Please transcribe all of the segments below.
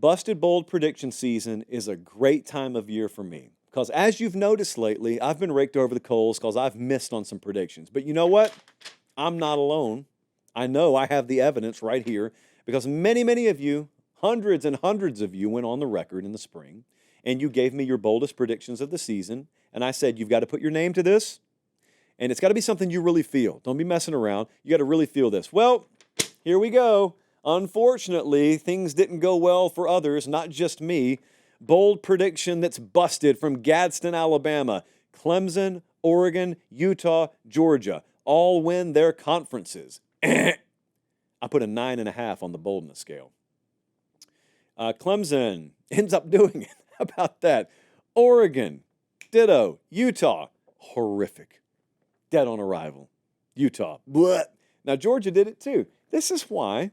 Busted Bold prediction season is a great time of year for me because, as you've noticed lately, I've been raked over the coals because I've missed on some predictions. But you know what? I'm not alone. I know I have the evidence right here because many of you, hundreds and hundreds of you, went on the record in the spring and you gave me your boldest predictions of the season. And I said, you've got to put your name to this and it's got to be something you really feel. Don't be messing around. You got to really feel this. Well, here we go. Unfortunately, things didn't go well for others, not just me. Bold prediction that's busted from Gadsden, Alabama. Clemson, Oregon, Utah, Georgia all win their conferences. I put a 9.5 on the boldness scale. Clemson ends up doing it. How about that? Oregon, ditto. Utah, horrific. Dead on arrival. Utah, bleh. Now, Georgia did it too. This is why,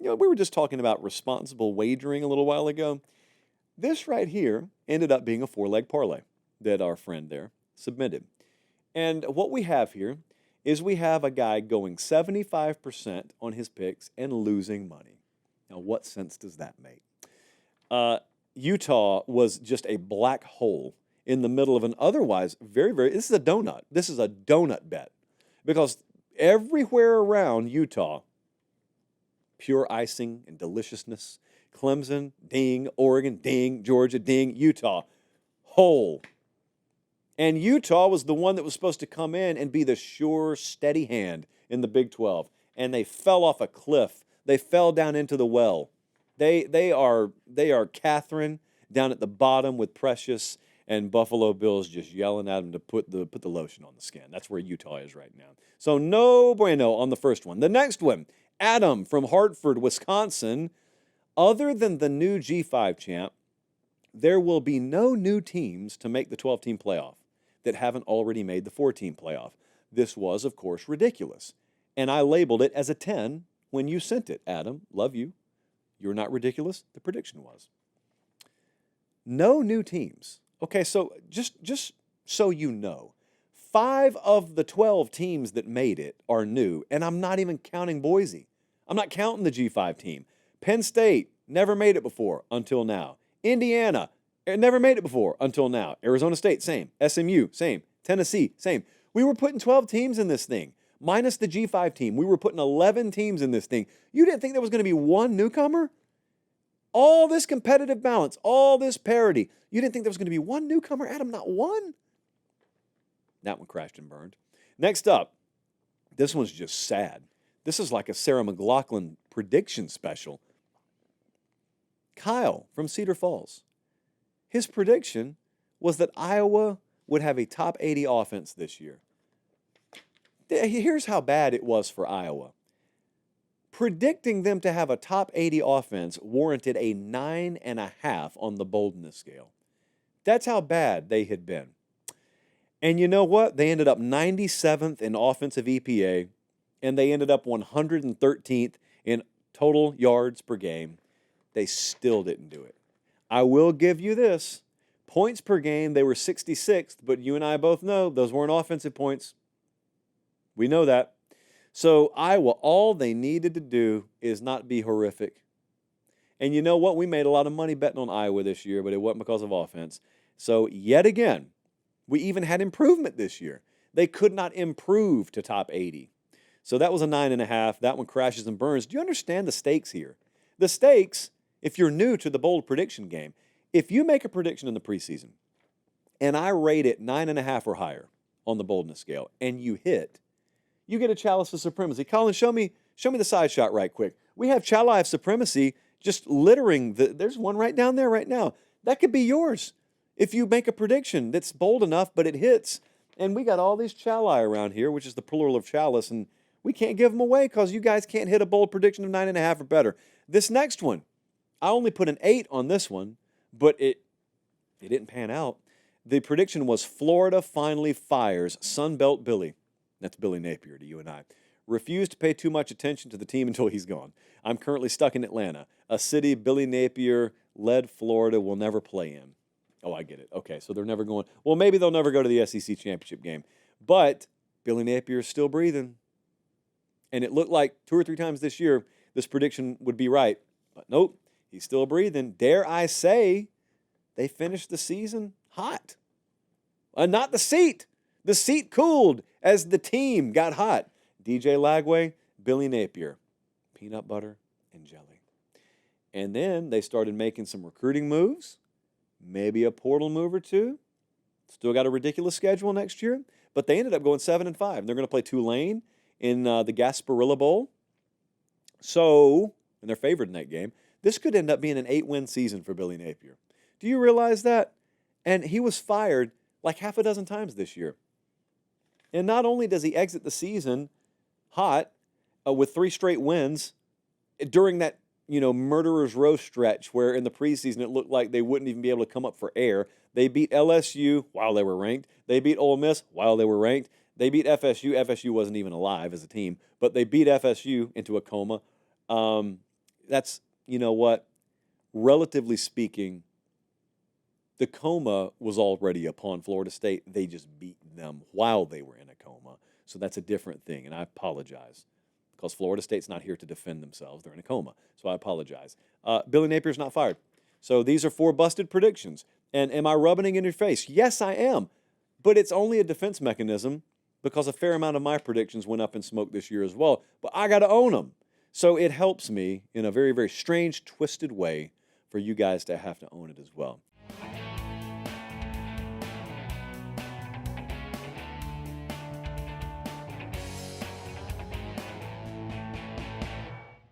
we were just talking about responsible wagering a little while ago. This right here ended up being a 4-leg parlay that our friend there submitted. And what we have here is we have a guy going 75% on his picks and losing money. Now, what sense does that make? Utah was just a black hole in the middle of an otherwise this is a donut. This is a donut bet because everywhere around Utah, pure icing and deliciousness. Clemson, ding. Oregon, ding. Georgia, ding. Utah, hole. And Utah was the one that was supposed to come in and be the sure, steady hand in the Big 12. And they fell off a cliff. They fell down into the well. They are Catherine down at the bottom with Precious and Buffalo Bills just yelling at them to put the lotion on the skin. That's where Utah is right now. So no bueno on the first one. The next one, Adam from Hartford, Wisconsin. Other than the new G5 champ, there will be no new teams to make the 12-team playoff that haven't already made the 4-team playoff. This was, of course, ridiculous. And I labeled it as a 10 when you sent it. Adam, love you. You're not ridiculous. The prediction was. No new teams. Okay, so just so you know, 5 of the 12 teams that made it are new, and I'm not even counting Boise. I'm not counting the G5 team. Penn State never made it before until now. Indiana never made it before until now. Arizona State, same. SMU, same. Tennessee, same. We were putting 12 teams in this thing, minus the G5 team. We were putting 11 teams in this thing. You didn't think there was going to be one newcomer? All this competitive balance, all this parity. You didn't think there was going to be one newcomer, Adam? Not one? That one crashed and burned. Next up, this one's just sad. This is like a Sarah McLachlan prediction special. Kyle from Cedar Falls. His prediction was that Iowa would have a top 80 offense this year. Here's how bad it was for Iowa. Predicting them to have a top 80 offense warranted a 9.5 on the boldness scale. That's how bad they had been. And you know what? They ended up 97th in offensive EPA, and they ended up 113th in total yards per game. They still didn't do it. I will give you this. Points per game, they were 66th, but you and I both know those weren't offensive points. We know that. So Iowa, all they needed to do is not be horrific. And you know what? We made a lot of money betting on Iowa this year, but it wasn't because of offense. So yet again, we even had improvement this year. They could not improve to top 80. So that was a 9.5. That one crashes and burns. Do you understand the stakes here? The stakes, if you're new to the bold prediction game, if you make a prediction in the preseason and I rate it 9.5 or higher on the boldness scale and you hit, you get a Chalice of Supremacy. Colin, show me the side shot right quick. We have Chalice of Supremacy just littering. There's one right down there right now. That could be yours if you make a prediction that's bold enough, but it hits. And we got all these chali around here, which is the plural of chalice, and we can't give them away because you guys can't hit a bold prediction of 9.5 or better. This next one, I only put an 8 on this one, but it didn't pan out. The prediction was Florida finally fires Sunbelt Billy. That's Billy Napier to you and I. Refused to pay too much attention to the team until he's gone. I'm currently stuck in Atlanta, a city Billy Napier-led Florida will never play in. Oh, I get it. Okay, so they're never going. Well, maybe they'll never go to the SEC championship game. But Billy Napier is still breathing. And it looked like 2 or 3 times this year this prediction would be right. But nope, He's still breathing. Dare I say, they finished the season hot. Not the seat. The seat cooled as the team got hot. DJ Lagway, Billy Napier, peanut butter and jelly. And then they started making some recruiting moves, maybe a portal move or two. Still got a ridiculous schedule next year, but they ended up going 7-5. And they're going to play Tulane in the Gasparilla Bowl. So, and they're favored in that game. This could end up being an 8-win season for Billy Napier. Do you realize that? And he was fired like half a dozen times this year. And not only does he exit the season hot with 3 straight wins during that, murderer's row stretch where in the preseason it looked like they wouldn't even be able to come up for air. They beat LSU while they were ranked. They beat Ole Miss while they were ranked. They beat FSU. FSU wasn't even alive as a team, but they beat FSU into a coma. That's, relatively speaking, the coma was already upon Florida State. They just beat them while they were in a coma. So that's a different thing, and I apologize because Florida State's not here to defend themselves. They're in a coma, so I apologize. Billy Napier's not fired. So these are 4 busted predictions. And am I rubbing it in your face? Yes, I am. But it's only a defense mechanism because a fair amount of my predictions went up in smoke this year as well. But I got to own them. So it helps me in a very, very strange, twisted way for you guys to have to own it as well.